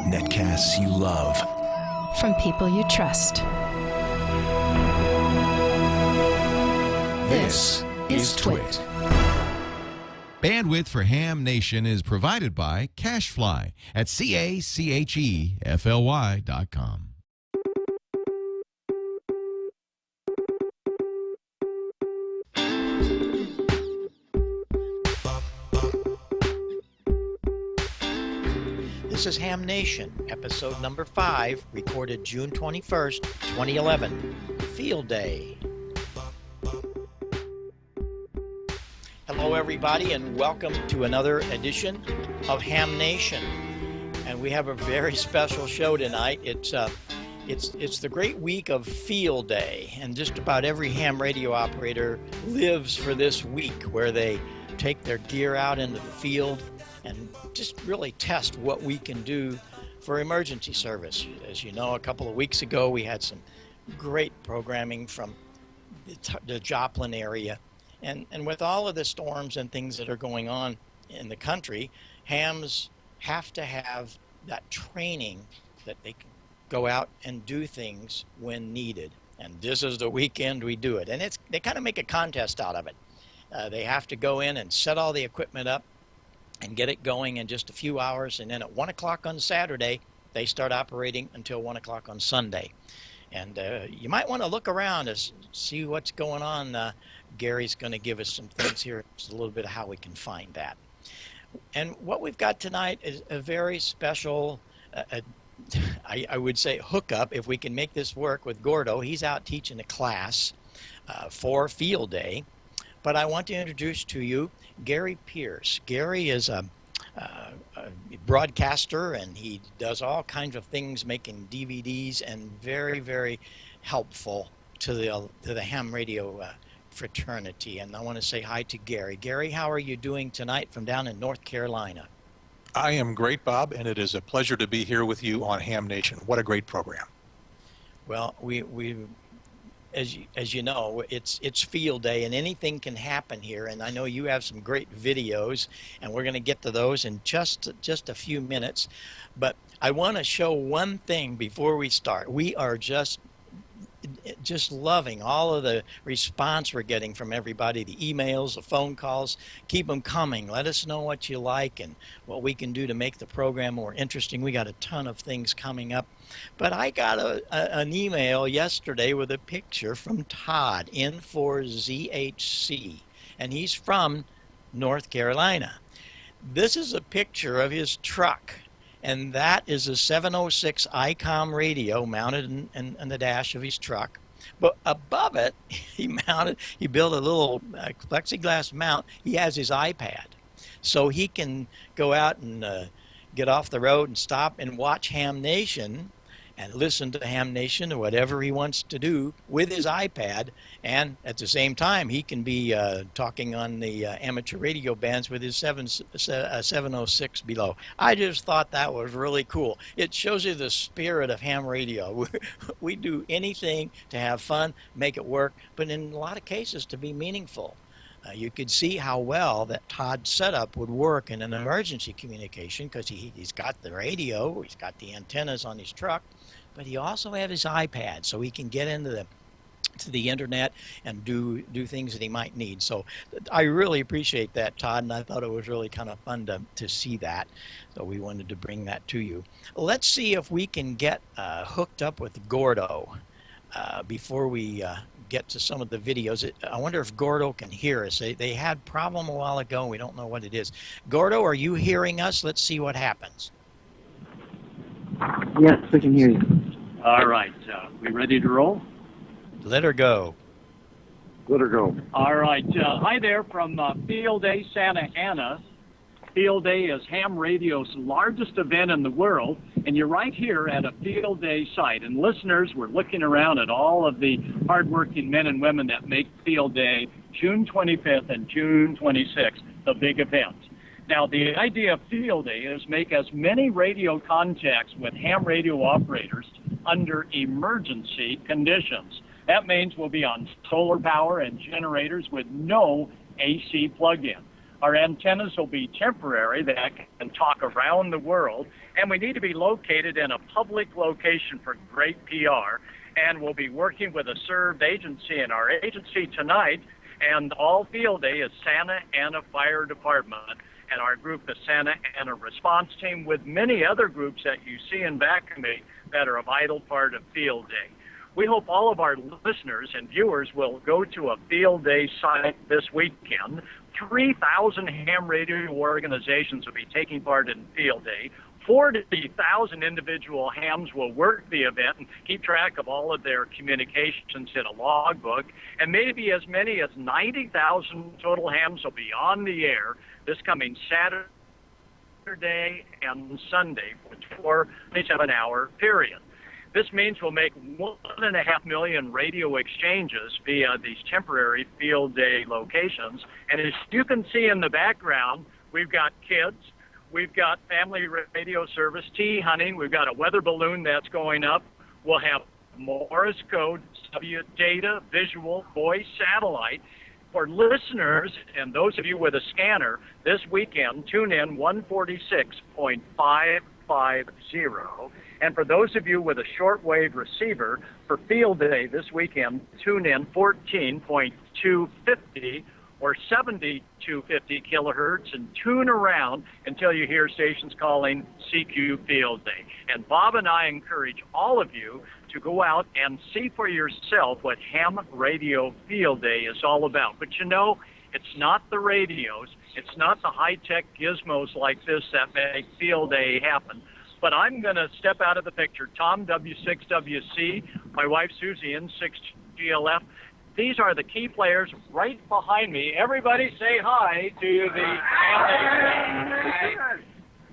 Netcasts you love. From people you trust. This is Twit. Bandwidth for Ham Nation is provided by Cachefly at CACHEFLY.com. This is Ham Nation, episode number 5, recorded June 21st, 2011, Field Day. Hello everybody and welcome to another edition of Ham Nation. And we have a very special show tonight. It's the great week of Field Day, and just about every ham radio operator lives for this week where they take their gear out into the field and just really test what we can do for emergency service. As you know, a couple of weeks ago, we had some great programming from the Joplin area. And with all of the storms and things that are going on in the country, hams have to have that training that they can go out and do things when needed. And this is the weekend we do it. And they kind of make a contest out of it. They have to go in and set all the equipment up and get it going in just a few hours, and then at 1 o'clock on Saturday they start operating until 1 o'clock on Sunday. And you might want to look around to see what's going on. Gary's going to give us some things here, just a little bit of how we can find that. And what we've got tonight is a very special, I would say, hookup, if we can make this work, with Gordo. He's out teaching a class for Field Day. But I want to introduce to you Gary Pearce. Gary is a broadcaster, and he does all kinds of things, making DVDs, and very, very helpful to the ham radio fraternity. And I want to say hi to Gary. Gary, how are you doing tonight from down in North Carolina? I am great, Bob, and it is a pleasure to be here with you on Ham Nation. What a great program. Well, we as you know, it's Field Day, and anything can happen here. And I know you have some great videos, and we're going to get to those in just a few minutes. But I want to show one thing before we start. We are just loving all of the response we're getting from everybody, the emails, the phone calls. Keep them coming. Let us know what you like and what we can do to make the program more interesting. We got a ton of things coming up. But I got an email yesterday with a picture from Todd, N4ZHC, and he's from North Carolina. This is a picture of his truck. And that is a 706 ICOM radio mounted in the dash of his truck. But above it, he built a little plexiglass mount. He has his iPad. So he can go out and get off the road and stop and watch Ham Nation and listen to Ham Nation or whatever he wants to do with his iPad. And at the same time, he can be talking on the amateur radio bands with his 706 below. I just thought that was really cool. It shows you the spirit of ham radio. We do anything to have fun, make it work, but in a lot of cases to be meaningful. You could see how well that Todd's setup would work in an emergency communication, because he's got the radio, he's got the antennas on his truck, but he also has his iPad, so he can get into the internet and do things that he might need. So I really appreciate that, Todd, and I thought it was really kind of fun to see that. So we wanted to bring that to you. Let's see if we can get hooked up with Gordo before we get to some of the videos. I wonder if Gordo can hear us. They had a problem a while ago. We don't know what it is. Gordo, are you hearing us? Let's see what happens. Yes, we can hear you. All right. We ready to roll? Let her go. Let her go. All right. Hi there from Field Day, Santa Ana. Field Day is ham radio's largest event in the world, and you're right here at a Field Day site. And listeners, we're looking around at all of the hardworking men and women that make Field Day June 25th and June 26th, the big event. Now, the idea of Field Day is make as many radio contacts with ham radio operators under emergency conditions. That means we'll be on solar power and generators with no AC plug-in. Our antennas will be temporary. They can talk around the world, and we need to be located in a public location for great PR. And we'll be working with a served agency, and our agency tonight and all field day is Santa Ana Fire Department, and our group is Santa Ana Response Team, with many other groups that you see in back of me that are a vital part of field day. We hope all of our listeners and viewers will go to a field day site this weekend. 3,000 ham radio organizations will be taking part in field day. 40,000 individual hams will work the event and keep track of all of their communications in a logbook, and maybe as many as 90,000 total hams will be on the air this coming Saturday and Sunday for a 7-hour period. This means we'll make 1.5 million radio exchanges via these temporary field day locations. And as you can see in the background, we've got kids, we've got family radio service, tea hunting, we've got a weather balloon that's going up. We'll have Morse code, data, visual, voice, satellite. For listeners and those of you with a scanner, this weekend, tune in 146.550. And for those of you with a shortwave receiver, for field day this weekend, tune in 14.250 or 7250 kilohertz and tune around until you hear stations calling CQ Field Day. And Bob and I encourage all of you to go out and see for yourself what Ham Radio Field Day is all about. But you know, it's not the radios, it's not the high-tech gizmos like this that make Field Day happen. But I'm going to step out of the picture. Tom, W6WC, my wife, Susie, N6GLF. These are the key players right behind me. Everybody say hi to the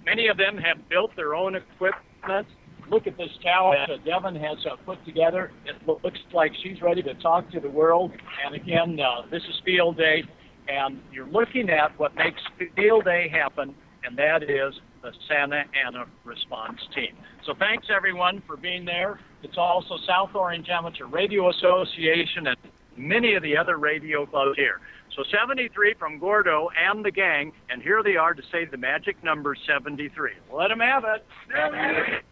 Many of them have built their own equipment. Look at this tower that Devin has put together. It looks like she's ready to talk to the world. And again, this is Field Day, and you're looking at what makes Field Day happen, and that is the Santa Ana Response Team. So thanks, everyone, for being there. It's also South Orange Amateur Radio Association and many of the other radio clubs here. So 73 from Gordo and the gang, and here they are to say the magic number 73. Let them have it. 88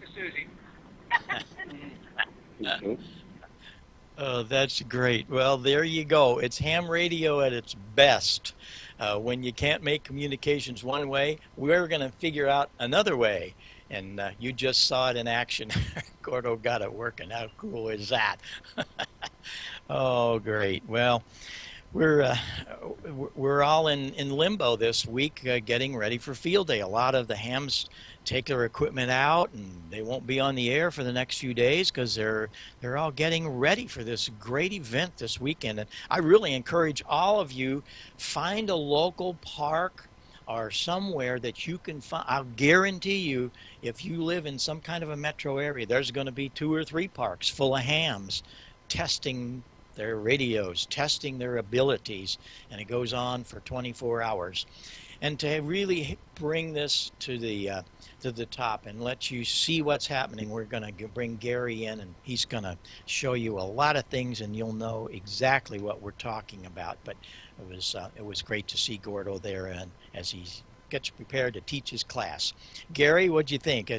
to Susie. Oh, that's great. Well, there you go. It's ham radio at its best. When you can't make communications one way, we're going to figure out another way. And you just saw it in action. Gordo got it working. How cool is that? Oh, great. Well, we're all in limbo this week getting ready for Field Day. A lot of the hams take their equipment out, and they won't be on the air for the next few days because they're all getting ready for this great event this weekend. And I really encourage all of you, find a local park or somewhere that you can find. I'll guarantee you, if you live in some kind of a metro area, there's going to be 2 or 3 parks full of hams testing their radios, testing their abilities, and it goes on for 24 hours. And to really bring this to the top and let you see what's happening, we're going to bring Gary in, and he's going to show you a lot of things, and you'll know exactly what we're talking about. But it was great to see Gordo there, and as he gets prepared to teach his class. Gary, what'd you think?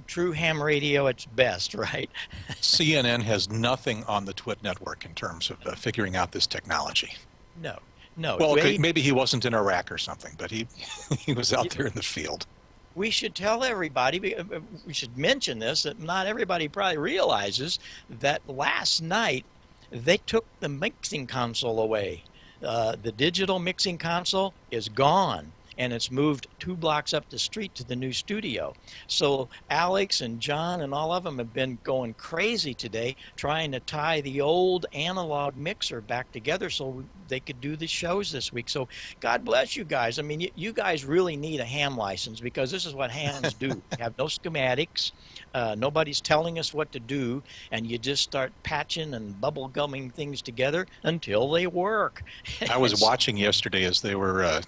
True ham radio at its best, right? CNN has nothing on the TWIT network in terms of figuring out this technology. No. Well, okay, maybe he wasn't in Iraq or something, but he was out there in the field. We should tell everybody, we should mention this, that not everybody probably realizes that last night they took the mixing console away. The digital mixing console is gone, and it's moved 2 blocks up the street to the new studio. So Alex and John and all of them have been going crazy today trying to tie the old analog mixer back together so they could do the shows this week. So God bless you guys. I mean, you guys really need a ham license, because this is what hams do. You have no schematics. Nobody's telling us what to do, and you just start patching and bubble gumming things together until they work. I was watching yesterday as they were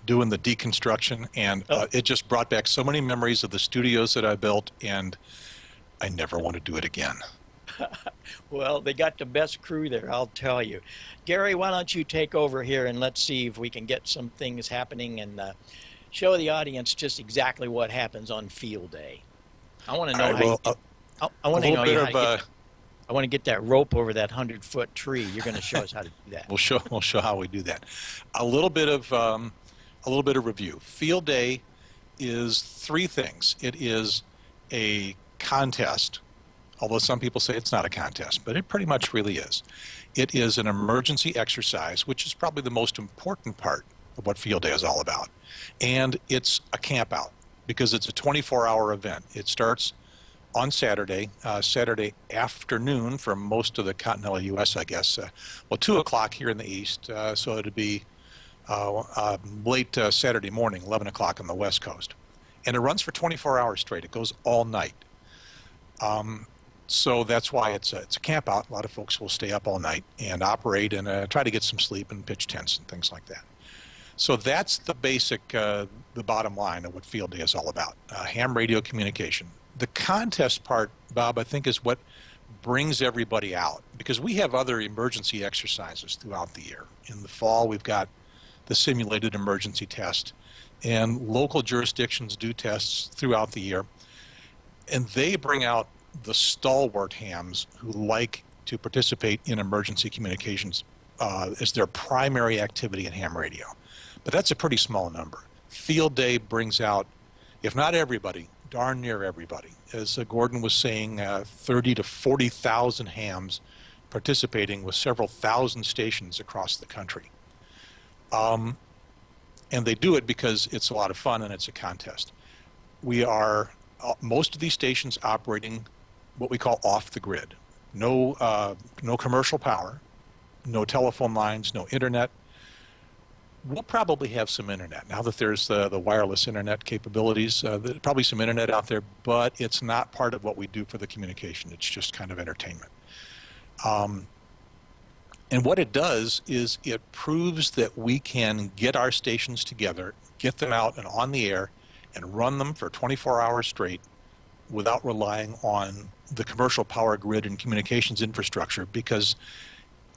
doing the deconstruction, and it just brought back so many memories of the studios that I built, and I never want to do it again. Well, they got the best crew there, I'll tell you. Gary, why don't you take over here and let's see if we can get some things happening and show the audience just exactly what happens on field day. I want to know All right, well, I want to know bit how to of, get I want to get that rope over that 100-foot tree. You're going to show us how to do that. we'll show how we do that. A little bit of review. Field day is three things. It is a contest, although some people say it's not a contest, but it pretty much really is. It is an emergency exercise, which is probably the most important part of what field day is all about. And it's a camp out because it's a 24-hour event. It starts on Saturday afternoon for most of the continental U.S., I guess. 2 o'clock here in the east, so it'd be late Saturday morning, 11 o'clock on the West Coast. And it runs for 24 hours straight. It goes all night. So that's why it's a camp out. A lot of folks will stay up all night and operate and try to get some sleep and pitch tents and things like that. So that's the basic, the bottom line of what field day is all about, ham radio communication. The contest part, Bob, I think is what brings everybody out, because we have other emergency exercises throughout the year. In the fall, we've got the simulated emergency test, and local jurisdictions do tests throughout the year. And they bring out the stalwart hams who like to participate in emergency communications as their primary activity in ham radio. But that's a pretty small number. Field day brings out, if not everybody, darn near everybody. As Gordon was saying, 30 to 40,000 hams participating with several thousand stations across the country. And they do it because it's a lot of fun and it's a contest. We are, most of these stations operating what we call off the grid. No commercial power, no telephone lines, no internet. We'll probably have some internet now that there's the wireless internet capabilities. There's probably some internet out there, but it's not part of what we do for the communication. It's just kind of entertainment. And what it does is it proves that we can get our stations together, get them out and on the air, and run them for 24 hours straight without relying on the commercial power grid and communications infrastructure, because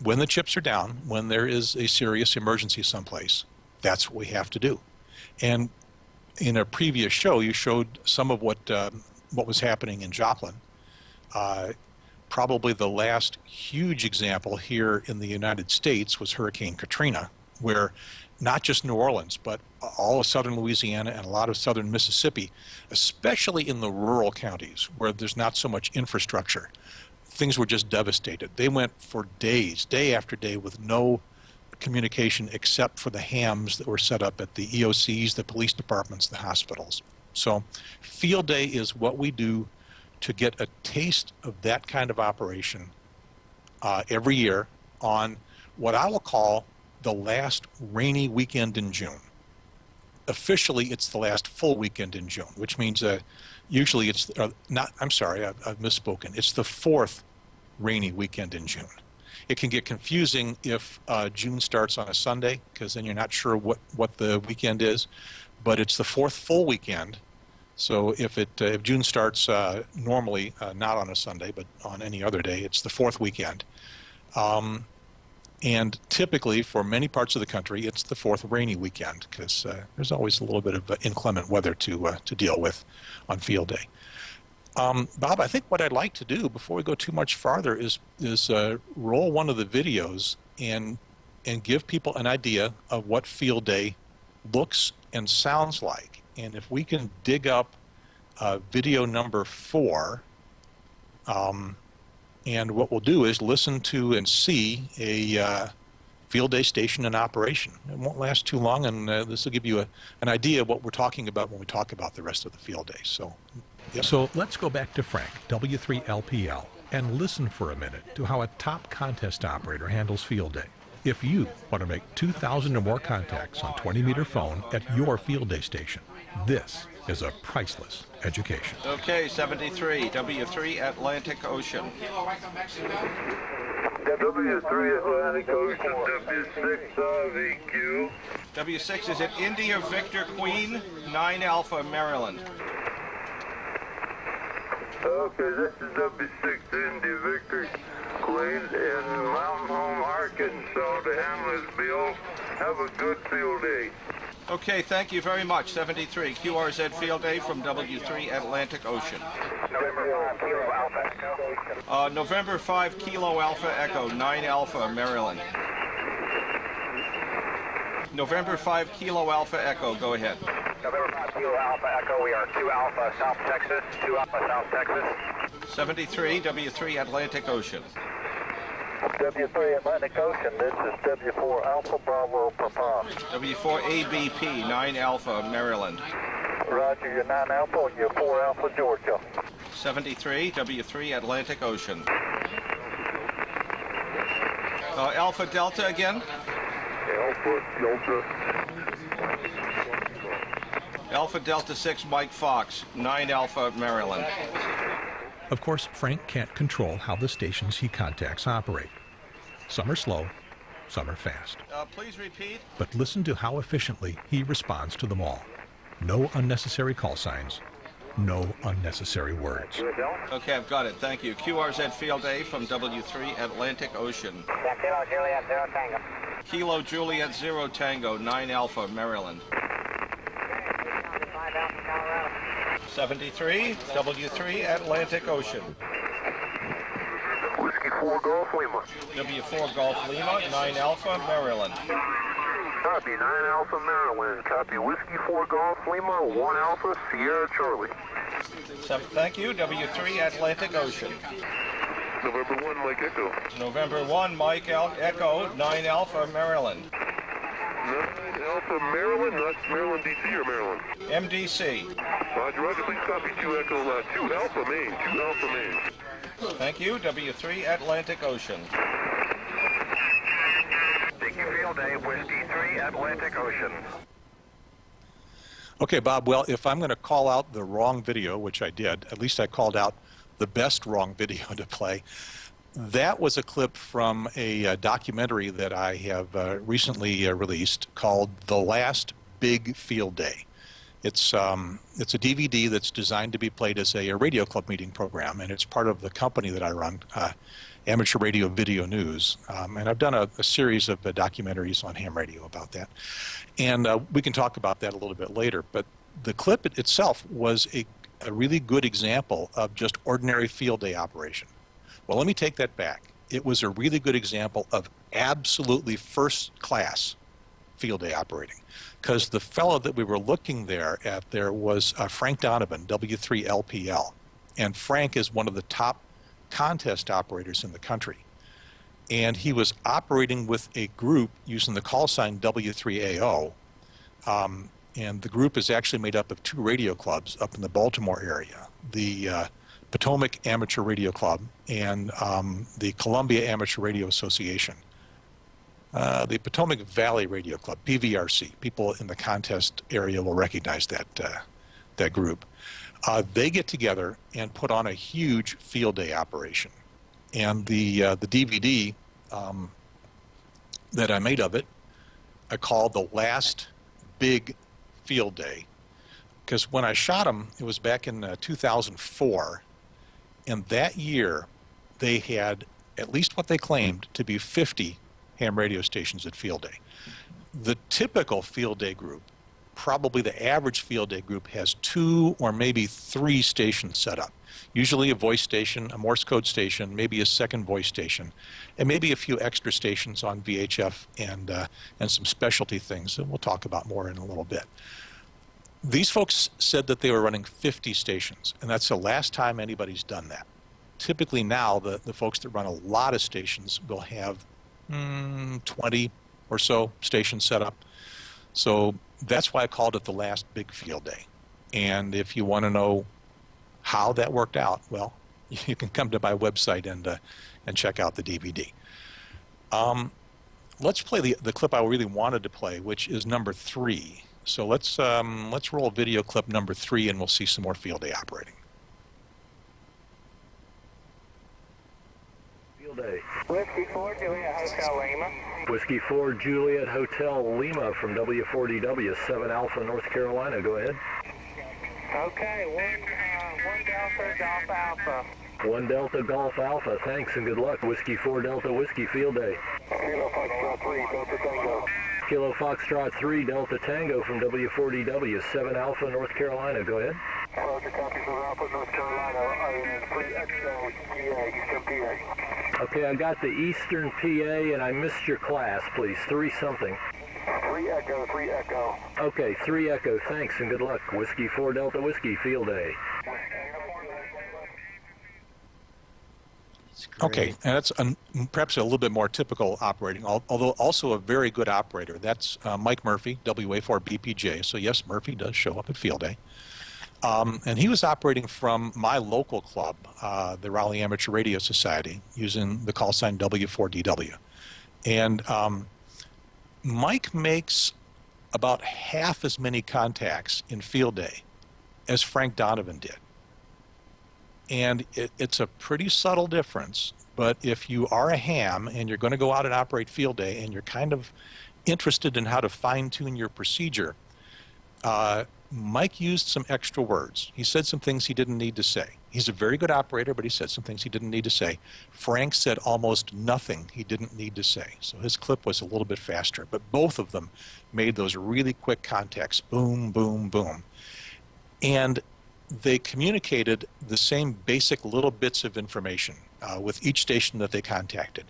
when the chips are down, when there is a serious emergency someplace, that's what we have to do. And in a previous show, you showed some of what was happening in Joplin. Probably the last huge example here in the United States was Hurricane Katrina, where not just New Orleans, but all of southern Louisiana and a lot of southern Mississippi, especially in the rural counties where there's not so much infrastructure, things were just devastated. They went for days, day after day, with no communication except for the hams that were set up at the EOCs, the police departments, the hospitals. So field day is what we do to get a taste of that kind of operation every year on what I will call the last rainy weekend in June. Officially, it's the last full weekend in June, which means usually it's not, I'm sorry, I've misspoken. It's the fourth rainy weekend in June. It can get confusing if June starts on a Sunday, because then you're not sure what the weekend is, but it's the fourth full weekend. So if June starts normally not on a Sunday, but on any other day, it's the fourth weekend. And typically, for many parts of the country, it's the fourth rainy weekend, because there's always a little bit of inclement weather to deal with on field day. Bob, I think what I'd like to do before we go too much farther is roll one of the videos and give people an idea of what field day looks and sounds like. And if we can dig up video number 4, and what we'll do is listen to and see a field day station in operation. It won't last too long, and this will give you an idea of what we're talking about when we talk about the rest of the field day. So, yep. So let's go back to Frank, W3LPL, and listen for a minute to how a top contest operator handles field day. If you want to make 2,000 or more contacts on 20-meter phone at your field day station, this is a priceless education. Okay, 73, W3 Atlantic Ocean. W3 Atlantic Ocean, W6 VQ. W6 is at India Victor Queen, 9 Alpha, Maryland. Okay, this is W6 Indy Victor Queen in Mountain Home, Arkansas to Hamlersville. Have a good field day. Okay, thank you very much. 73, QRZ Field Day from W3 Atlantic Ocean. November 5 Kilo Alpha Echo. November 5 Kilo Alpha Echo, 9 Alpha, Maryland. November 5 Kilo Alpha Echo, go ahead. November 5 Kilo Alpha Echo, we are 2 Alpha South Texas, 2 Alpha South Texas. 73, W3 Atlantic Ocean. W3 Atlantic Ocean, this is W4 Alpha Bravo Papa. W4 ABP, 9 Alpha, Maryland. Roger, you're 9 Alpha, you're 4 Alpha, Georgia. 73, W3 Atlantic Ocean. Alpha Delta again. Alpha Delta. Alpha Delta 6 Mike Fox, 9 Alpha, Maryland. Of course, Frank can't control how the stations he contacts operate. Some are slow, some are fast. Please repeat. But listen to how efficiently he responds to them all. No unnecessary call signs, no unnecessary words. Okay, I've got it. Thank you. QRZ Field Day from W3 Atlantic Ocean. Kilo Juliet 0 Tango. Kilo Juliet 0 Tango, 9 Alpha, Maryland. 73, W3 Atlantic Ocean. Whiskey 4 Golf Lima. W4 Golf Lima, 9 Alpha, Maryland. Copy 9 Alpha Maryland. Copy Whiskey 4 Golf Lima, 1 Alpha Sierra Charlie. Thank you, W3 Atlantic Ocean. November 1 Mike Echo. November 1, Mike Echo, 9 Alpha, Maryland. 9 Alpha Maryland, not Maryland DC or Maryland. MDC. Roger, Roger, please copy 2 Echo, 2 Alpha Maine, 2 Alpha Maine. Thank you, W3 Atlantic Ocean. Dickey Field Day, Whiskey 3 Atlantic Ocean. Okay, Bob, well, if I'm going to call out the wrong video, which I did, at least I called out the best wrong video to play. That was a clip from a documentary that I have recently released called The Last Big Field Day. It's a DVD that's designed to be played as a radio club meeting program, and it's part of the company that I run, Amateur Radio Video News. And I've done a series of documentaries on ham radio about that. And we can talk about that a little bit later. But the clip itself was a really good example of just ordinary field day operation. Well, let me take that back. It was a really good example of absolutely first-class field day operating, because the fellow that we were looking there was Frank Donovan, W3 LPL, and Frank is one of the top contest operators in the country. And he was operating with a group using the call sign W3AO, and the group is actually made up of 2 radio clubs up in the Baltimore area, the Potomac Amateur Radio Club and the Columbia Amateur Radio Association. The Potomac Valley Radio Club, PVRC. People in the contest area will recognize that group. They get together and put on a huge field day operation. And the DVD that I made of it, I called The Last Big Field Day. Because when I shot them, it was back in 2004. And that year, they had at least what they claimed to be 50 ham radio stations at field day. The typical field day group, probably the average field day group, has 2 or maybe 3 stations set up. Usually a voice station, a Morse code station, maybe a second voice station, and maybe a few extra stations on VHF and some specialty things that we'll talk about more in a little bit. These folks said that they were running 50 stations, and that's the last time anybody's done that. Typically now, the folks that run a lot of stations will have 20 or so stations set up. So that's why I called it The Last Big Field Day. And if you want to know how that worked out, well, you can come to my website and check out the DVD. Let's play the clip I really wanted to play, which is number 3. So let's roll video clip number 3, and we'll see some more field day operating. Field day. Whiskey 4 Juliet Hotel Lima. Whiskey 4 Juliet Hotel Lima from W4DW 7 Alpha North Carolina. Go ahead. Okay, one Delta Golf Alpha. 1 Delta Golf Alpha, thanks and good luck. Whiskey 4 Delta Whiskey Field Day. Kilo Foxtrot 3, Delta Tango. Kilo Foxtrot 3 Delta Tango from W4DW, 7 Alpha, North Carolina. Go ahead. Roger, copy from Alpha, North Carolina. I am 3XO, PA, Eastern PA. Okay, I got the Eastern PA and I missed your class, please. 3 something. 3 Echo, 3 Echo. Okay, 3 Echo, thanks and good luck. Whiskey 4 Delta Whiskey Field Day. Okay, and that's perhaps a little bit more typical operating, although also a very good operator. That's Mike Murphy, WA4BPJ. So yes, Murphy does show up at field day. And he was operating from my local club, the Raleigh Amateur Radio Society, using the call sign W4DW. And Mike makes about half as many contacts in field day as Frank Donovan did. And it's a pretty subtle difference, but if you are a ham and you're going to go out and operate field day and you're kind of interested in how to fine-tune your procedure, Mike used some extra words. He said some things he didn't need to say. He's a very good operator, but he said some things he didn't need to say. Frank said almost nothing he didn't need to say. So his clip was a little bit faster, but both of them made those really quick contacts, boom, boom, boom. And they communicated the same basic little bits of information with each station that they contacted.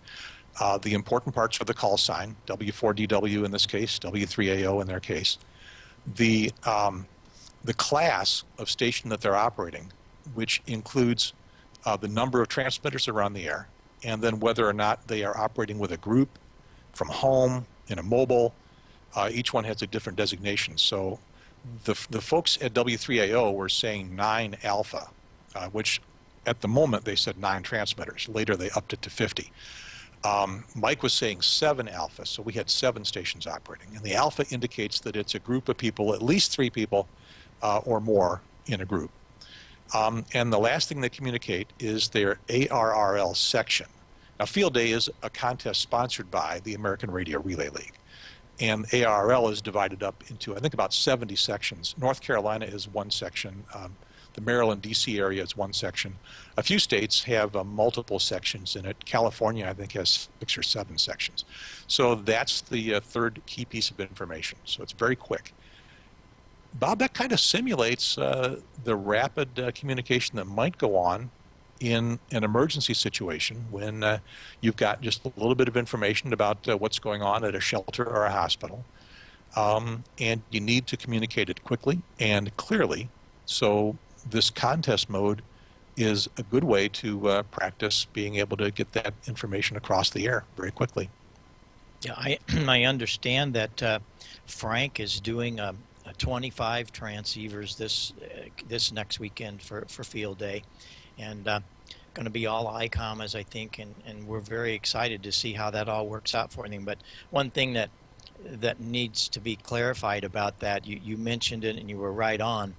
The important parts are the call sign, W4DW in this case, W3AO in their case. The class of station that they're operating, which includes the number of transmitters that are on the air, and then whether or not they are operating with a group, from home, in a mobile. Each one has a different designation. So the folks at W3AO were saying 9 alpha, which at the moment they said 9 transmitters. Later they upped it to 50. Mike was saying 7 alpha, so we had 7 stations operating. And the alpha indicates that it's a group of people, at least 3 people or more in a group. And the last thing they communicate is their ARRL section. Now, Field Day is a contest sponsored by the American Radio Relay League. And ARRL is divided up into, I think, about 70 sections. North Carolina is one section. The Maryland, D.C. area is one section. A few states have multiple sections in it. California, I think, has 6 or 7 sections. So that's the third key piece of information. So it's very quick. Bob, that kind of simulates the rapid communication that might go on in an emergency situation when you've got just a little bit of information about what's going on at a shelter or a hospital, and you need to communicate it quickly and clearly. So this contest mode is a good way to practice being able to get that information across the air very quickly. Yeah, I understand that Frank is doing 25 transceivers this next weekend for Field Day, and going to be all ICOM, I think, and we're very excited to see how that all works out for him. But one thing that needs to be clarified about that, you mentioned it and you were right on.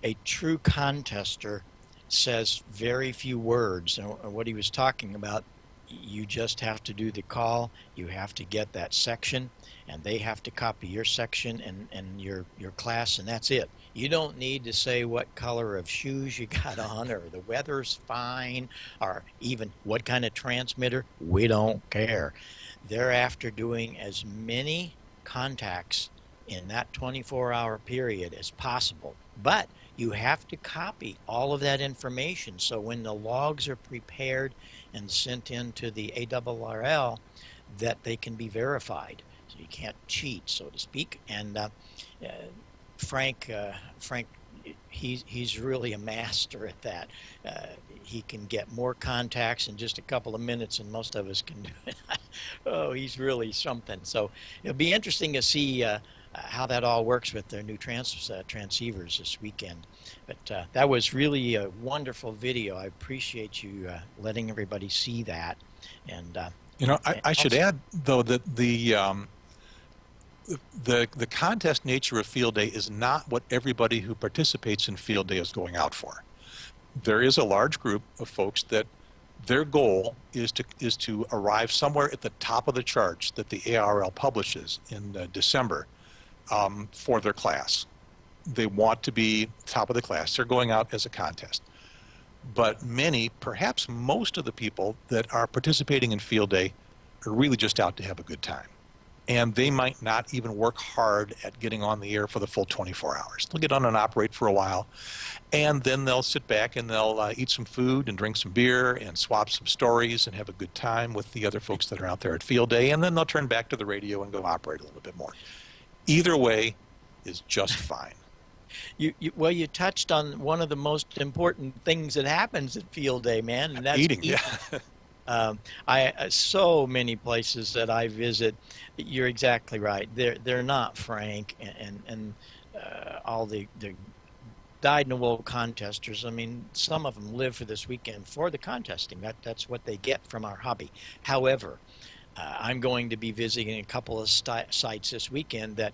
A true contester says very few words, and what he was talking about, you just have to do the call, you have to get that section, and they have to copy your section and your class, and that's it. You don't need to say what color of shoes you got on, or the weather's fine, or even what kind of transmitter. We don't care. They're after doing as many contacts in that 24-hour period as possible. But you have to copy all of that information, so when the logs are prepared and sent into the ARRL, that they can be verified. So you can't cheat, so to speak. And Frank, he's really a master at that. He can get more contacts in just a couple of minutes than most of us can do it. Oh, he's really something. So it'll be interesting to see how that all works with their new transceivers this weekend. But that was really a wonderful video. I appreciate you letting everybody see that. And I should add, though, that the contest nature of Field Day is not what everybody who participates in Field Day is going out for. There is a large group of folks that their goal is to arrive somewhere at the top of the charts that the ARRL publishes in December for their class. They want to be top of the class. They're going out as a contest. But many, perhaps most of the people that are participating in field day are really just out to have a good time. And they might not even work hard at getting on the air for the full 24 hours. They'll get on and operate for a while, and then they'll sit back and they'll eat some food and drink some beer and swap some stories and have a good time with the other folks that are out there at field day, and then they'll turn back to the radio and go operate a little bit more. Either way is just fine. Well, you touched on one of the most important things that happens at field day, man, and that's eating. Yeah. So many places that I visit, you're exactly right. They're not frank, and all the dyed-in-the-wool contesters. I mean, some of them live for this weekend for the contesting. That's what they get from our hobby. However, I'm going to be visiting a couple of sites this weekend that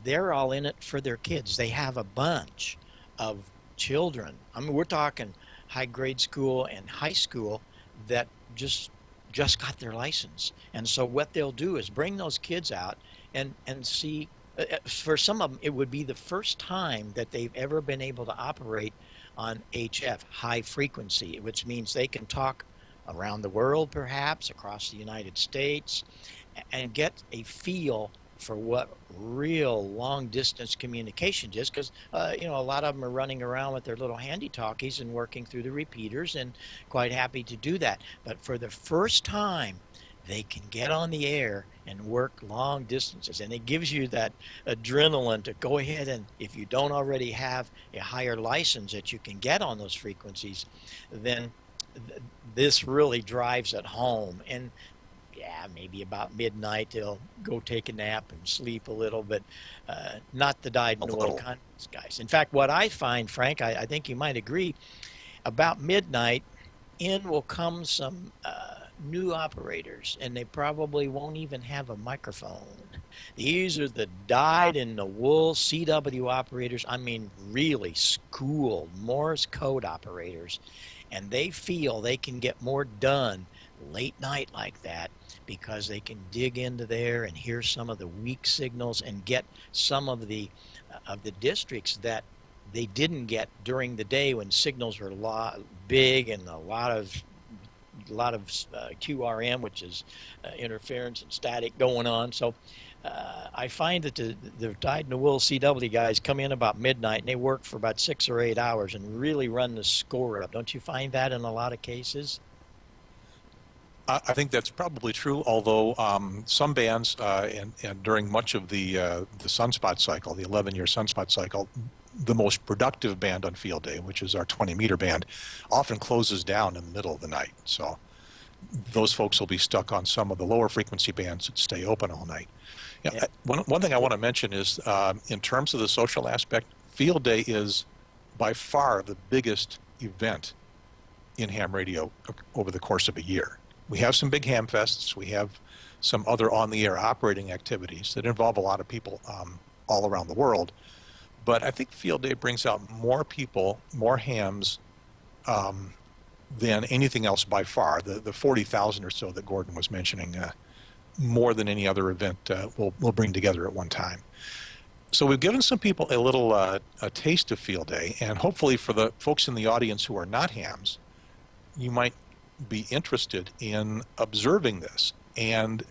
they're all in it for their kids. They have a bunch of children. I mean, we're talking high grade school and high school that just got their license. And so what they'll do is bring those kids out and see, for some of them, it would be the first time that they've ever been able to operate on HF, high frequency, which means they can talk around the world, perhaps across the United States, and get a feel for what real long distance communication is, because a lot of them are running around with their little handy talkies and working through the repeaters, and quite happy to do that. But for the first time, they can get on the air and work long distances, and it gives you that adrenaline to go ahead, and if you don't already have a higher license that you can get on those frequencies, then this really drives it home. And yeah, maybe about midnight they'll go take a nap and sleep a little, but not the dyed-in-the-wool contest guys. In fact, what I find, Frank, I think you might agree, about midnight in will come some new operators, and they probably won't even have a microphone. These are the dyed-in-the-wool CW operators. I mean, really schooled Morse code operators, and they feel they can get more done late night like that because they can dig into there and hear some of the weak signals and get some of the districts that they didn't get during the day when signals were big and a lot of QRM, which is interference and static going on. So I find that the dyed-in-the-wool CW guys come in about midnight and they work for about 6 or 8 hours and really run the score up. Don't you find that in a lot of cases? I think that's probably true, although some bands, and during much of the sunspot cycle, the 11-year sunspot cycle, the most productive band on field day, which is our 20-meter band, often closes down in the middle of the night. So those folks will be stuck on some of the lower frequency bands that stay open all night. Yeah. One thing I want to mention is, in terms of the social aspect, field day is by far the biggest event in ham radio over the course of a year. We have some big ham fests. We have some other on-the-air operating activities that involve a lot of people all around the world. But I think field day brings out more people, more hams than anything else by far. The 40,000 or so that Gordon was mentioning, more than any other event will bring together at one time. So we've given some people a little a taste of field day, and hopefully for the folks in the audience who are not hams, you might be interested in observing this. And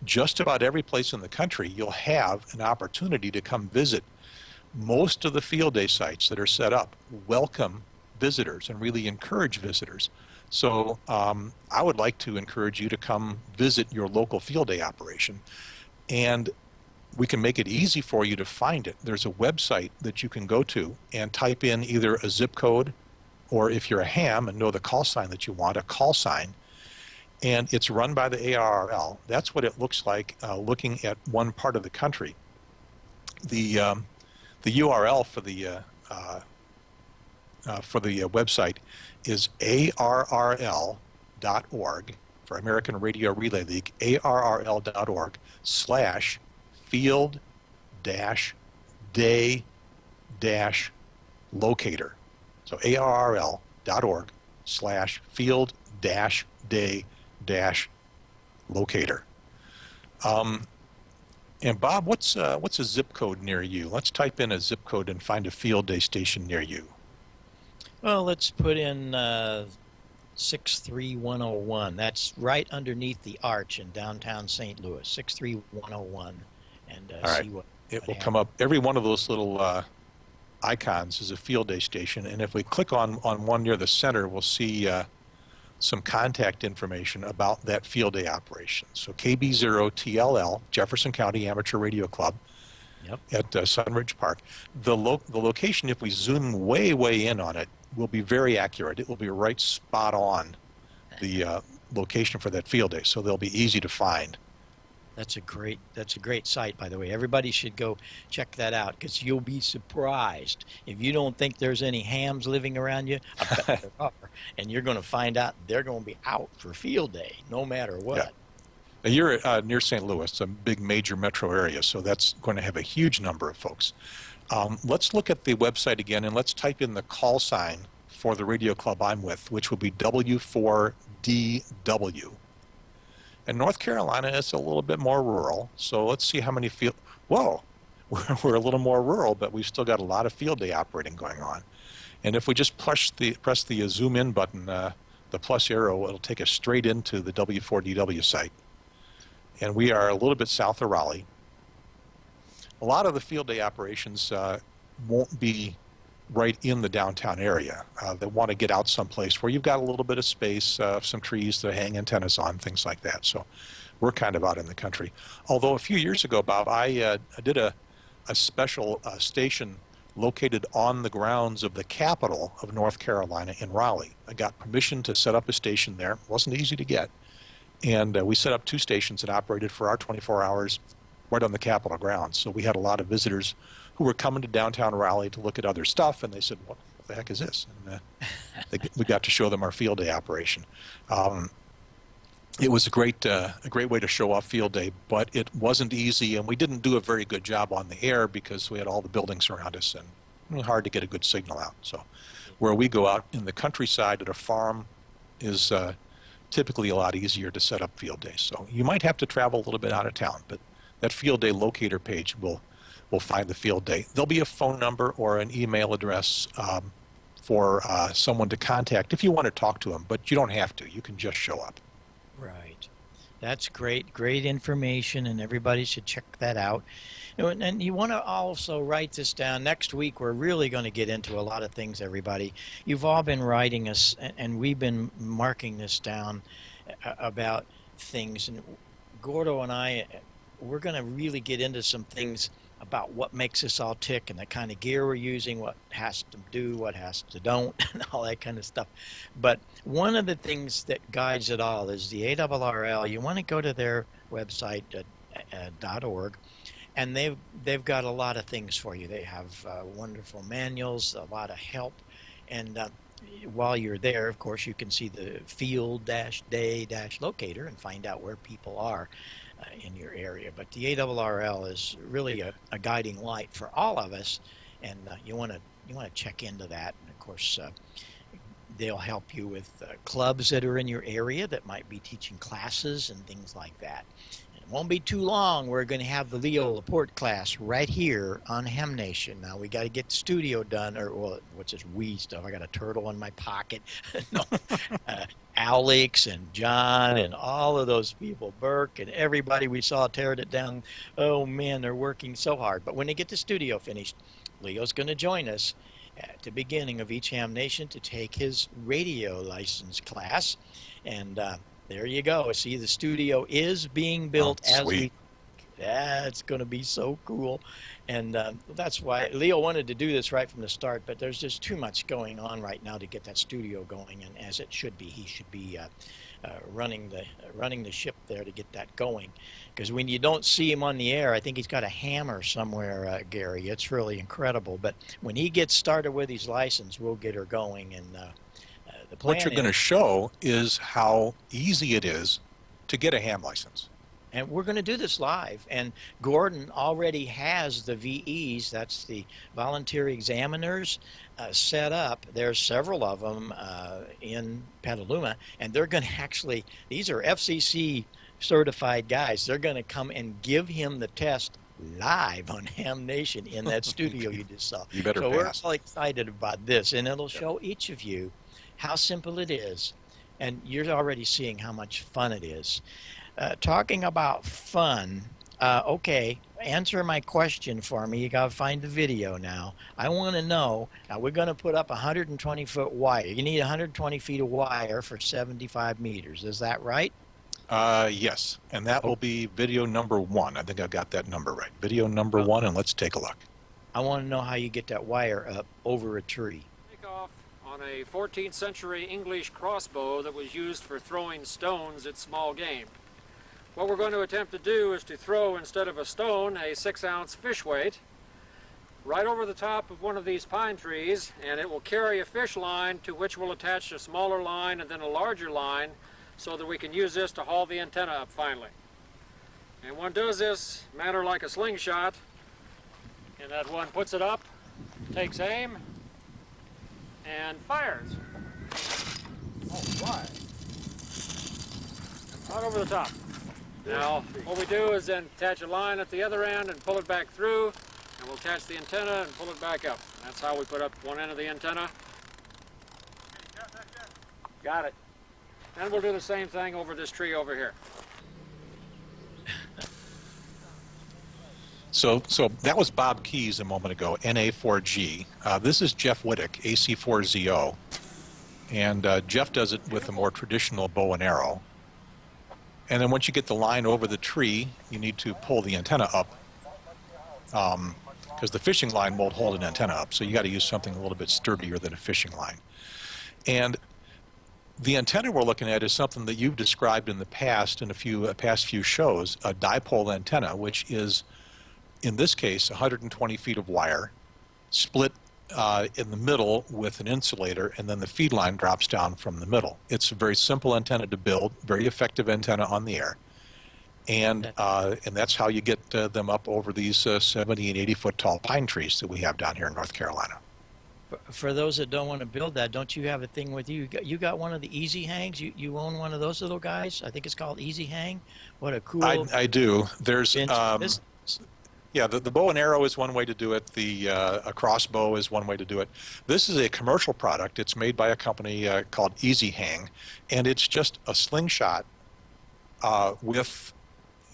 just about every place in the country, you'll have an opportunity to come visit. Most of the field day sites that are set up welcome visitors and really encourage visitors. So I would like to encourage you to come visit your local field day operation, and we can make it easy for you to find it. There's a website that you can go to and type in either a zip code, or if you're a ham and know the call sign that you want, a call sign, and it's run by the ARRL. That's what it looks like looking at one part of the country. The URL for the website is ARRL.org, for American Radio Relay League, ARRL.org/field-day-locator. So ARRL.org/field-day-locator. And Bob, what's a zip code near you? Let's type in a zip code and find a field day station near you. Well, let's put in 63101. That's right underneath the arch in downtown St. Louis. 63101, and All right. see what It will come happens. up. Every one of those little icons is a field day station, and if we click on one near the center, we'll see some contact information about that field day operation. So KB0TLL, Jefferson County Amateur Radio Club Yep. at Sunridge Park. The location, if we zoom way in on it, will be very accurate. It will be right spot on the location for that field day, so they'll be easy to find. That's a great site, by the way. Everybody should go check that out, because you'll be surprised. If you don't think there's any hams living around you, I bet there are. And you're going to find out they're going to be out for field day, no matter what. Yeah. Now, you're near St. Louis, a big major metro area, so that's going to have a huge number of folks. Let's look at the website again, and let's type in the call sign for the radio club I'm with, which will be W4DW. And North Carolina is a little bit more rural, so let's see how many field. Whoa, we're a little more rural, but we've still got a lot of field day operating going on. And if we just press the zoom in button, the plus arrow, it'll take us straight into the W4DW site. And we are a little bit south of Raleigh. A lot of the field day operations won't be right in the downtown area. They want to get out someplace where you've got a little bit of space, some trees to hang antennas on, things like that. So we're kind of out in the country. Although a few years ago, Bob, I did a special station located on the grounds of the capital of North Carolina in Raleigh. I got permission to set up a station there. It wasn't easy to get. And we set up 2 stations that operated for our 24 hours right on the Capitol grounds. So we had a lot of visitors who were coming to downtown Raleigh to look at other stuff, and they said, what the heck is this? And we got to show them our field day operation. It was a great way to show off field day, but it wasn't easy, and we didn't do a very good job on the air because we had all the buildings around us, and it was hard to get a good signal out. So where we go out in the countryside at a farm is typically a lot easier to set up field days. So you might have to travel a little bit out of town, but that field day locator page will find the field day. There'll be a phone number or an email address for someone to contact if you want to talk to them, but you don't have to. You can just show up. Right. That's great information, and everybody should check that out. And you want to also write this down. Next week, we're really going to get into a lot of things, everybody. You've all been writing us, and we've been marking this down about things. And Gordo and I, we're going to really get into some things about what makes us all tick and the kind of gear we're using, what has to do, what has to don't, and all that kind of stuff. But one of the things that guides it all is the ARRL. You want to go to their website, .org, and they've got a lot of things for you. They have wonderful manuals, a lot of help, and while you're there, of course, you can see the field-day-locator and find out where people are in your area. But the ARRL is really a guiding light for all of us, and you want to check into that. And of course, they'll help you with clubs that are in your area that might be teaching classes and things like that. And it won't be too long. We're going to have the Leo Laporte class right here on Ham Nation. Now we got to get the studio done, or well, what's this wee stuff? I got a turtle in my pocket. No. Alex and John and all of those people, Burke and everybody we saw tearing it down. Oh man, they're working so hard. But when they get the studio finished, Leo's going to join us at the beginning of each Ham Nation to take his radio license class. And there you go. See, the studio is being built as we. That's going to be so cool. And that's why Leo wanted to do this right from the start, but there's just too much going on right now to get that studio going, and as it should be. He should be running the ship there to get that going, because when you don't see him on the air, I think he's got a hammer somewhere, Gary. It's really incredible. But when he gets started with his license, we'll get her going. And the plan what you're going to show is how easy it is to get a ham license. And we're going to do this live. And Gordon already has the VEs, that's the volunteer examiners, set up. There's several of them in Petaluma, and they're going to these are FCC certified guys. They're going to come and give him the test live on Ham Nation in that studio you just saw. You better so pass. we're all excited about this, and it'll show each of you how simple it is, and you're already seeing how much fun it is. Talking about fun, okay, answer my question for me. You got to find the video now. I want to know, now we're going to put up 120-foot wire. You need 120 feet of wire for 75 meters. Is that right? Yes, and that will be video number 1. I think I got that number right. Video number 1, and let's take a look. I want to know how you get that wire up over a tree. Take off on a 14th century English crossbow that was used for throwing stones at small game. What we're going to attempt to do is to throw, instead of a stone, a 6-ounce fish weight right over the top of one of these pine trees, and it will carry a fish line to which we'll attach a smaller line and then a larger line so that we can use this to haul the antenna up finally. And one does this manner like a slingshot, in that one puts it up, takes aim, and fires. All right. Right over the top. Now, what we do is then attach a line at the other end and pull it back through, and we'll attach the antenna and pull it back up. That's how we put up one end of the antenna. Got it. And we'll do the same thing over this tree over here. So that was Bob Keys a moment ago, NA4G. This is Jeff Wittick, AC4ZO. And Jeff does it with a more traditional bow and arrow. And then once you get the line over the tree, you need to pull the antenna up, because the fishing line won't hold an antenna up. So you got to use something a little bit sturdier than a fishing line. And the antenna we're looking at is something that you've described in the past in past few shows, a dipole antenna, which is, in this case, 120 feet of wire, split in the middle with an insulator, and then the feed line drops down from the middle. It's a very simple antenna to build, very effective antenna on the air, and that's how you get them up over these 70 and 80 foot tall pine trees that we have down here in North Carolina. For those that don't want to build that, don't you have a thing with you? You got one of the Easy Hangs? You own one of those little guys? I think it's called Easy Hang. What a cool... I do. There's... Yeah, the bow and arrow is one way to do it. A crossbow is one way to do it. This is a commercial product. It's made by a company called Easy Hang, and it's just a slingshot with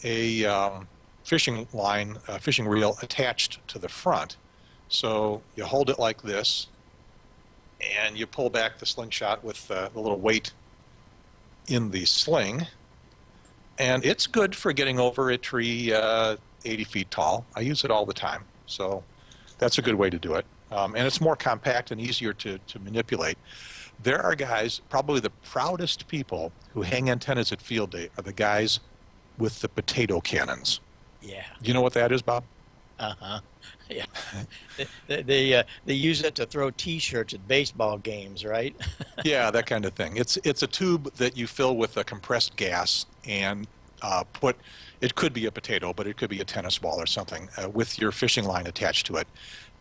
a fishing line, fishing reel attached to the front. So you hold it like this, and you pull back the slingshot with the little weight in the sling, and it's good for getting over a tree 80 feet tall. I use it all the time, so that's a good way to do it. And it's more compact and easier to manipulate. There are guys, probably the proudest people who hang antennas at field day are the guys with the potato cannons. Yeah. Do you know what that is, Bob? Uh-huh. Yeah. They use it to throw T-shirts at baseball games, right? Yeah, that kind of thing. It's a tube that you fill with a compressed gas and put... It could be a potato, but it could be a tennis ball or something with your fishing line attached to it.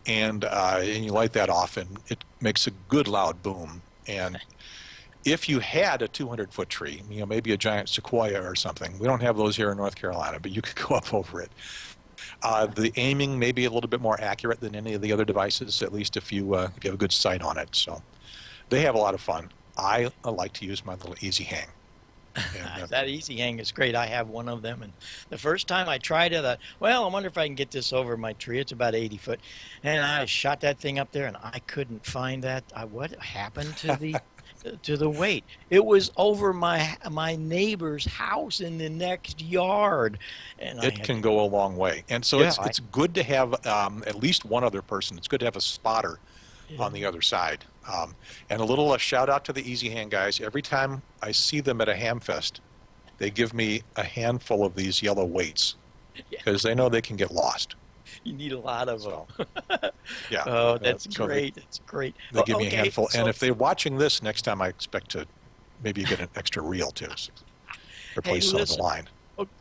And you light that off, and it makes a good loud boom. And if you had a 200-foot tree, maybe a giant sequoia or something, we don't have those here in North Carolina, but you could go up over it. The aiming may be a little bit more accurate than any of the other devices, at least if you have a good sight on it. So they have a lot of fun. I like to use my little Easy Hang. And, that Easy Hang is great. I have one of them, and the first time I tried it, I wonder if I can get this over my tree. It's about 80 foot, and I shot that thing up there, and I couldn't find that. What happened to the to the weight? It was over my neighbor's house in the next yard, and it can go a long way. And so it's good to have at least one other person. It's good to have a spotter on the other side. And a little shout out to the Easy Hang guys. Every time I see them at a ham fest, they give me a handful of these yellow weights because they know they can get lost. You need a lot of them. Yeah. Oh, that's great. That's great. They give me a handful. And if they're watching this, next time I expect to maybe get an extra reel too. Replace some of the line.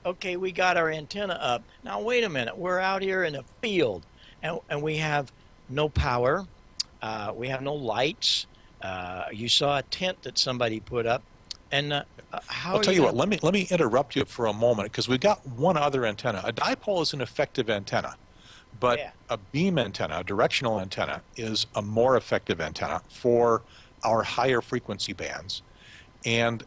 Okay, we got our antenna up. Now, wait a minute. We're out here in a field, and we have no power. We have no lights. You saw a tent that somebody put up, And how I'll are tell you what, gonna- let me interrupt you for a moment, because we've got one other antenna. A dipole is an effective antenna, but Yeah. a beam antenna, a directional antenna, is a more effective antenna for our higher frequency bands. And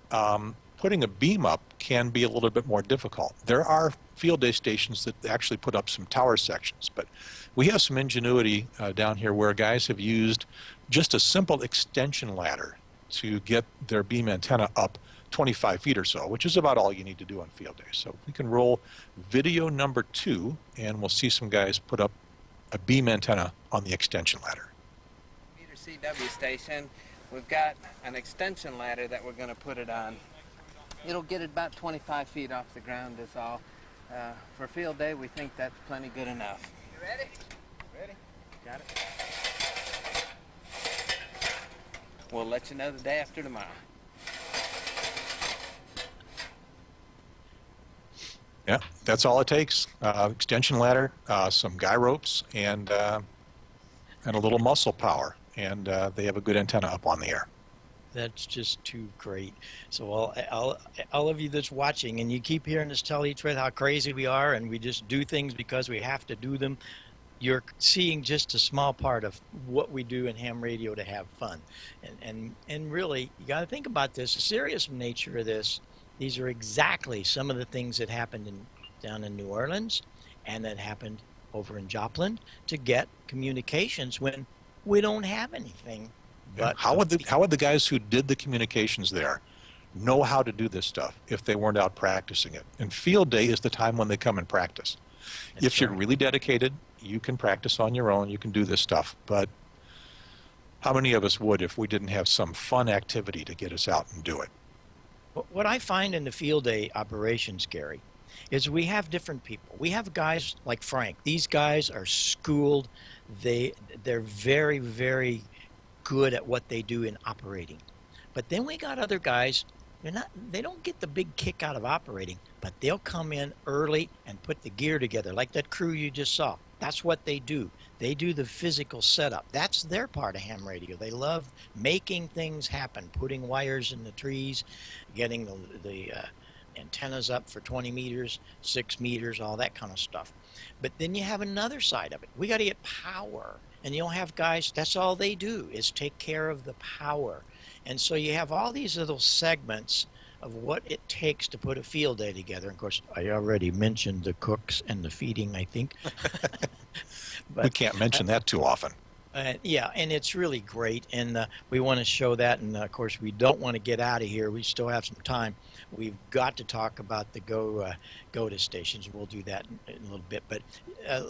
putting a beam up can be a little bit more difficult. There are field day stations that actually put up some tower sections, but we have some ingenuity down here where guys have used just a simple extension ladder to get their beam antenna up 25 feet or so, which is about all you need to do on field days. So we can roll video number 2, and we'll see some guys put up a beam antenna on the extension ladder. CW station, we've got an extension ladder that we're going to put it on. It'll get it about 25 feet off the ground is all. For field day, we think that's plenty good enough. You ready? Ready. Got it. We'll let you know the day after tomorrow. Yeah, that's all it takes. Extension ladder, some guy ropes, and a little muscle power, and they have a good antenna up on the air. That's just too great. So all of you that's watching, and you keep hearing us tell each other how crazy we are, and we just do things because we have to do them. You're seeing just a small part of what we do in ham radio to have fun, and really, you got to think about this. The serious nature of this. These are exactly some of the things that happened down in New Orleans, and that happened over in Joplin to get communications when we don't have anything. Yeah. But How would the guys who did the communications there know how to do this stuff if they weren't out practicing it? And field day is the time when they come and practice. If you're really dedicated, you can practice on your own. You can do this stuff. But how many of us would if we didn't have some fun activity to get us out and do it? what I find in the field day operations, Gary, is we have different people. We have guys like Frank. These guys are schooled. They're very, very good at what they do in operating. But then we got other guys, they don't get the big kick out of operating, but they'll come in early and put the gear together, like that crew you just saw. That's what they do. They do the physical setup. That's their part of ham radio. They love making things happen, putting wires in the trees, getting the antennas up for 20 meters, 6 meters, all that kind of stuff. But then you have another side of it. We got to get power. And you'll have guys, that's all they do is take care of the power. And so you have all these little segments of what it takes to put a field day together. Of course, I already mentioned the cooks and the feeding, I think. But, we can't mention that too often. Yeah, and it's really great, and we want to show that, and of course we don't want to get out of here. We still have some time. We've got to talk about the go-to stations. We'll do that in a little bit, but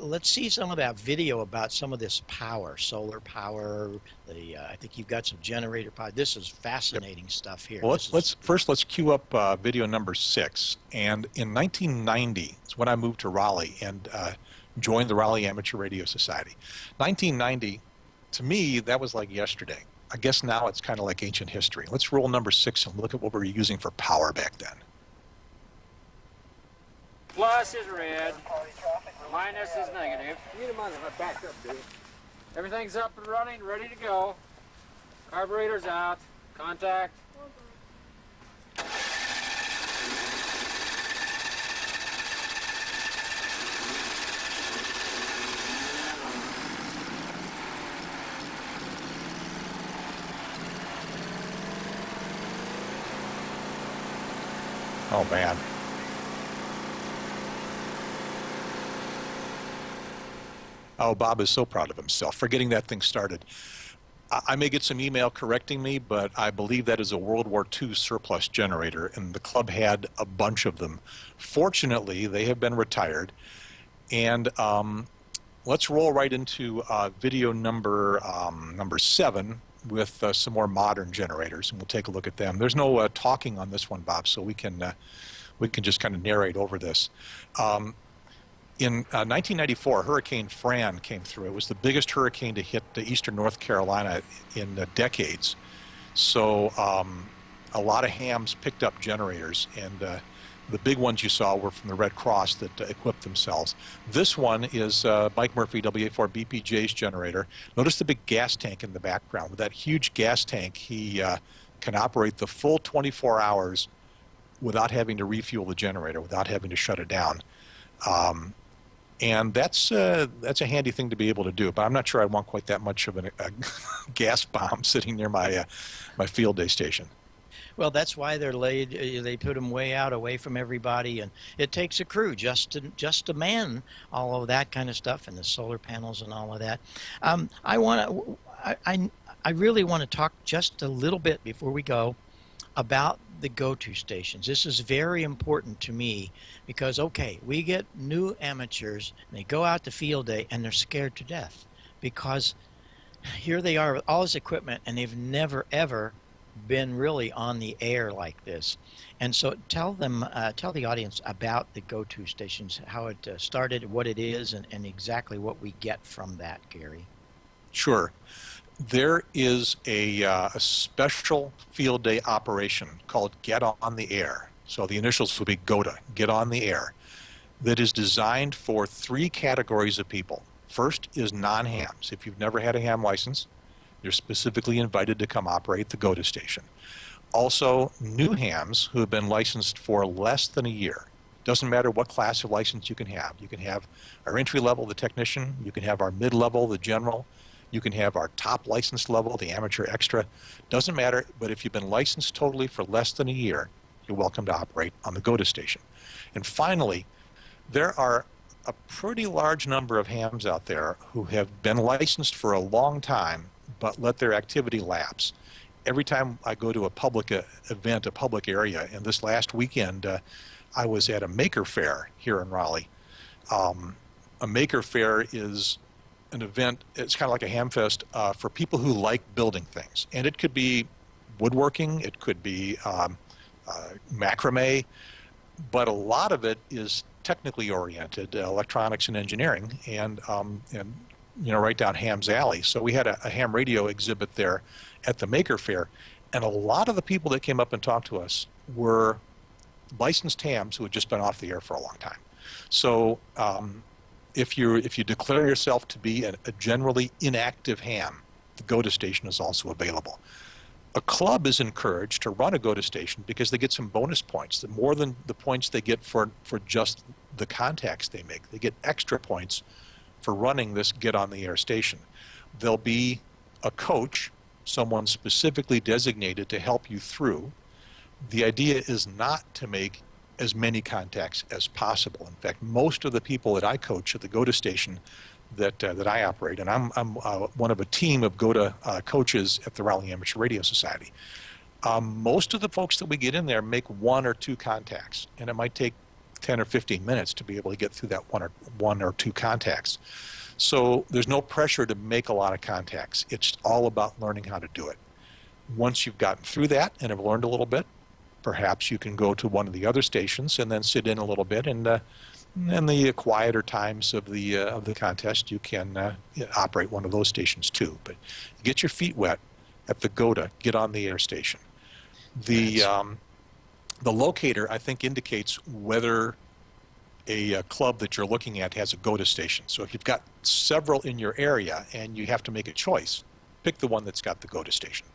let's see some of that video about some of this power, solar power. I think you've got some generator power. This is fascinating stuff here. Well, let's cue up video number 6. And in 1990 is when I moved to Raleigh and joined the Raleigh Amateur Radio Society. 1990. To me, that was like yesterday. I guess now it's kind of like ancient history. Let's roll number 6 and look at what we were using for power back then. Plus is red, minus is negative. You don't mind if I back up, dude? Everything's up and running, ready to go. Carburetor's out. Contact. Oh, man. Oh, Bob is so proud of himself for getting that thing started. I may get some email correcting me, but I believe that is a World War II surplus generator, and the club had a bunch of them. Fortunately, they have been retired. And let's roll right into video number 7 with some more modern generators, and we'll take a look at them. There's no talking on this one, Bob, so we can just kind of narrate over this. In 1994, Hurricane Fran came through. It was the biggest hurricane to hit eastern North Carolina in decades. So a lot of hams picked up generators, and the big ones you saw were from the Red Cross that equipped themselves. This one is Mike Murphy, WA4 BPJ's generator. Notice the big gas tank in the background. With that huge gas tank, he can operate the full 24 hours without having to refuel the generator, without having to shut it down. And that's a handy thing to be able to do. But I'm not sure I want quite that much of a gas bomb sitting near my my field day station. Well, that's why they're laid. They put them way out, away from everybody, and it takes a crew just to man all of that kind of stuff and the solar panels and all of that. I really want to talk just a little bit before we go about the go-to stations. This is very important to me because, okay, we get new amateurs, and they go out to field day, and they're scared to death because here they are with all this equipment, and they've never, ever been really on the air like this. And so tell the audience about the go-to stations, how it started, what it is, and exactly what we get from that, Gary. Sure. There is a special field day operation called Get On the Air. So the initials would be GOTA, Get On the Air, that is designed for 3 categories of people. First is non-hams. If you've never had a ham license, you're specifically invited to come operate the GOTA station. Also, new hams who have been licensed for less than a year. Doesn't matter what class of license you can have. You can have our entry level, the technician. You can have our mid-level, the general. You can have our top license level, the amateur extra. Doesn't matter, but if you've been licensed totally for less than a year, you're welcome to operate on the GOTA station. And finally, there are a pretty large number of hams out there who have been licensed for a long time but let their activity lapse. Every time I go to a public event, a public area, and this last weekend I was at a maker fair here in Raleigh. A maker fair is an event, it's kind of like a ham fest for people who like building things. And it could be woodworking, it could be macrame, but a lot of it is technically oriented, electronics and engineering, and right down Ham's alley. So we had a ham radio exhibit there at the maker fair, and a lot of the people that came up and talked to us were licensed hams who had just been off the air for a long time. So if you declare yourself to be a generally inactive ham, the GOTA station is also available. A club is encouraged to run a GOTA station because they get some bonus points, more than the points they get for just the contacts they make. They get extra points for running this Get On the Air station. There'll be a coach, someone specifically designated to help you through. The idea is not to make as many contacts as possible. In fact, most of the people that I coach at the GOTA station that I operate, and I'm one of a team of GOTA coaches at the Raleigh Amateur Radio Society. Most of the folks that we get in there make 1 or 2 contacts, and it might take 10 or 15 minutes to be able to get through that one or two contacts. So there's no pressure to make a lot of contacts. It's all about learning how to do it. Once you've gotten through that and have learned a little bit, perhaps you can go to one of the other stations and then sit in a little bit, and in the quieter times of the contest, you can operate one of those stations too. But get your feet wet at the GOTA, Get On the Air station. The locator, I think, indicates whether a club that you're looking at has a GOTA station. So if you've got several in your area and you have to make a choice, pick the one that's got the GOTA station.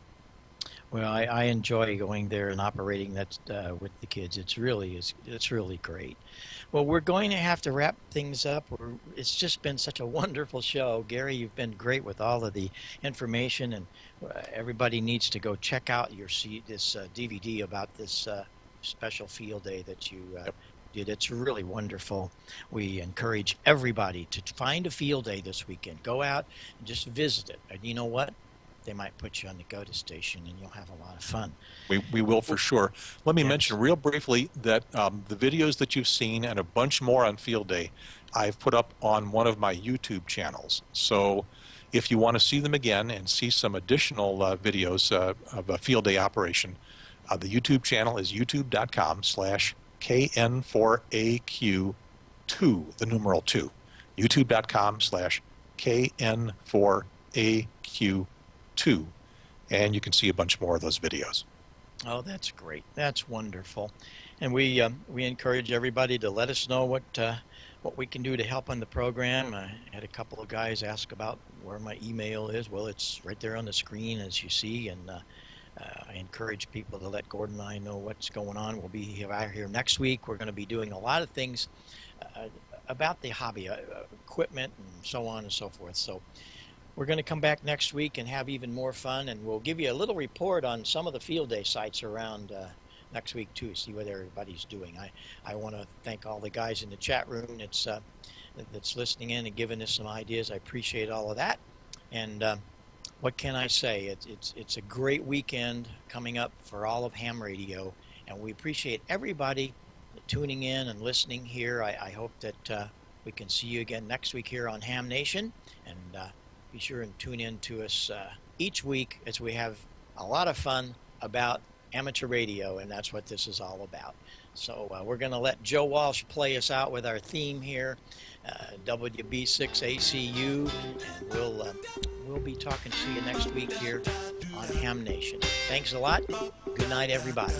Well, I enjoy going there and operating that with the kids. It's really great. Well, we're going to have to wrap things up. It's just been such a wonderful show. Gary, you've been great with all of the information, and everybody needs to go check out this DVD about this special field day that you did. It's really wonderful. We encourage everybody to find a field day this weekend. Go out and just visit it. And you know what? They might put you on the GOTA station, and you'll have a lot of fun. We will for sure. Let me mention real briefly that the videos that you've seen and a bunch more on Field Day, I've put up on one of my YouTube channels. So if you want to see them again and see some additional videos of a Field Day operation, the YouTube channel is youtube.com/KN4AQ2, the numeral 2. youtube.com/KN4AQ2, and you can see a bunch more of those videos. Oh, that's great. That's wonderful. And we encourage everybody to let us know what we can do to help on the program. I had a couple of guys ask about where my email is. Well, it's right there on the screen, as you see, and I encourage people to let Gordon and I know what's going on. We'll be out here next week. We're going to be doing a lot of things about the hobby, equipment and so on and so forth. So we're going to come back next week and have even more fun, and we'll give you a little report on some of the field day sites around next week too, see what everybody's doing. I want to thank all the guys in the chat room that's listening in and giving us some ideas. I appreciate all of that. And what can I say? It's a great weekend coming up for all of ham radio, and we appreciate everybody tuning in and listening here. I hope that we can see you again next week here on Ham Nation, and be sure and tune in to us each week as we have a lot of fun about amateur radio, and that's what this is all about. So we're going to let Joe Walsh play us out with our theme here, WB6ACU, and we'll be talking to you next week here on Ham Nation. Thanks a lot. Good night, everybody.